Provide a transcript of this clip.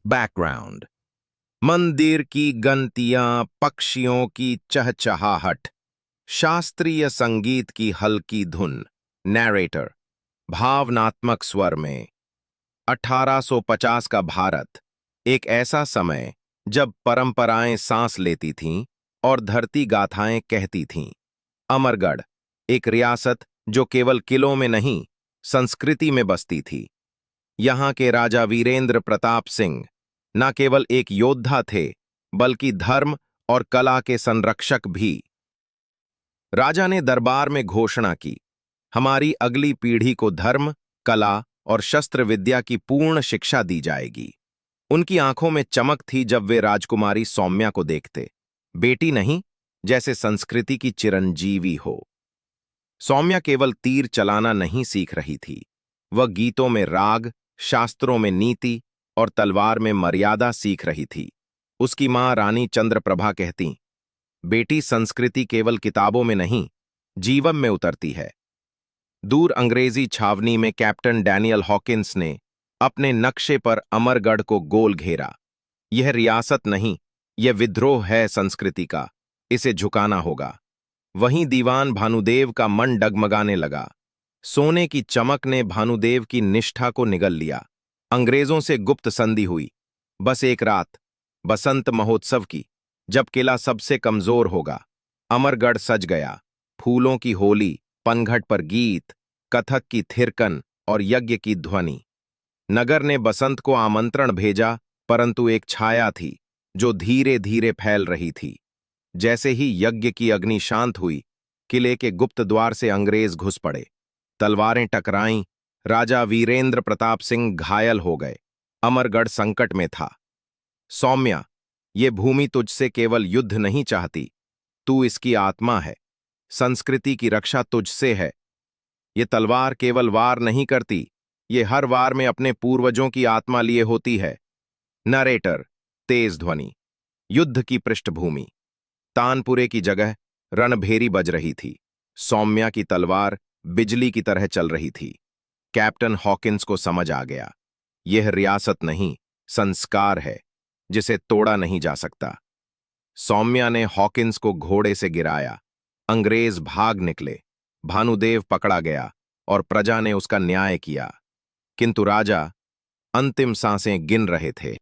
Background. मंदिर की घंटियां, पक्षियों की चहचहाहट, शास्त्रीय संगीत की हल्की धुन। नैरेटर भावनात्मक स्वर में। 1850 का भारत, एक ऐसा समय जब परंपराएं सांस लेती थीं और धरती गाथाएं कहती थीं। अमरगढ़, एक रियासत जो केवल किलों में नहीं, संस्कृति में बसती थी। यहाँ के राजा वीरेंद्र प्रताप सिंह न केवल एक योद्धा थे, बल्कि धर्म और कला के संरक्षक भी। राजा ने दरबार में घोषणा की, हमारी अगली पीढ़ी को धर्म, कला और शस्त्र विद्या की पूर्ण शिक्षा दी जाएगी। उनकी आंखों में चमक थी जब वे राजकुमारी सौम्या को देखते। बेटी नहीं, जैसे संस्कृति की चिरंजीवी हो। सौम्या केवल तीर चलाना नहीं सीख रही थी, वह गीतों में राग, शास्त्रों में नीति और तलवार में मर्यादा सीख रही थी। उसकी मां रानी चंद्रप्रभा कहती, बेटी, संस्कृति केवल किताबों में नहीं, जीवन में उतरती है। दूर अंग्रेजी छावनी में कैप्टन डैनियल हॉकिंस ने अपने नक्शे पर अमरगढ़ को गोल घेरा। यह रियासत नहीं, यह विद्रोह है संस्कृति का, इसे झुकाना होगा। वहीं दीवान भानुदेव का मन डगमगाने लगा। सोने की चमक ने भानुदेव की निष्ठा को निगल लिया। अंग्रेजों से गुप्त संधि हुई। बस एक रात, बसंत महोत्सव की, जब किला सबसे कमजोर होगा। अमरगढ़ सज गया। फूलों की होली, पनघट पर गीत, कथक की थिरकन और यज्ञ की ध्वनि। नगर ने बसंत को आमंत्रण भेजा, परंतु एक छाया थी जो धीरे धीरे फैल रही थी। जैसे ही यज्ञ की अग्नि शांत हुई, किले के गुप्त द्वार से अंग्रेज घुस पड़े। तलवारें टकराईं। राजा वीरेंद्र प्रताप सिंह घायल हो गए। अमरगढ़ संकट में था। सौम्या, ये भूमि तुझसे केवल युद्ध नहीं चाहती, तू इसकी आत्मा है। संस्कृति की रक्षा तुझसे है। ये तलवार केवल वार नहीं करती, ये हर वार में अपने पूर्वजों की आत्मा लिए होती है। नरेटर तेज ध्वनि। युद्ध की पृष्ठभूमि। तानपुरे की जगह रणभेरी बज रही थी। सौम्या की तलवार बिजली की तरह चल रही थी। कैप्टन हॉकिंस को समझ आ गया, यह रियासत नहीं, संस्कार है, जिसे तोड़ा नहीं जा सकता। सौम्या ने हॉकिंस को घोड़े से गिराया। अंग्रेज भाग निकले। भानुदेव पकड़ा गया और प्रजा ने उसका न्याय किया। किंतु राजा अंतिम सांसें गिन रहे थे।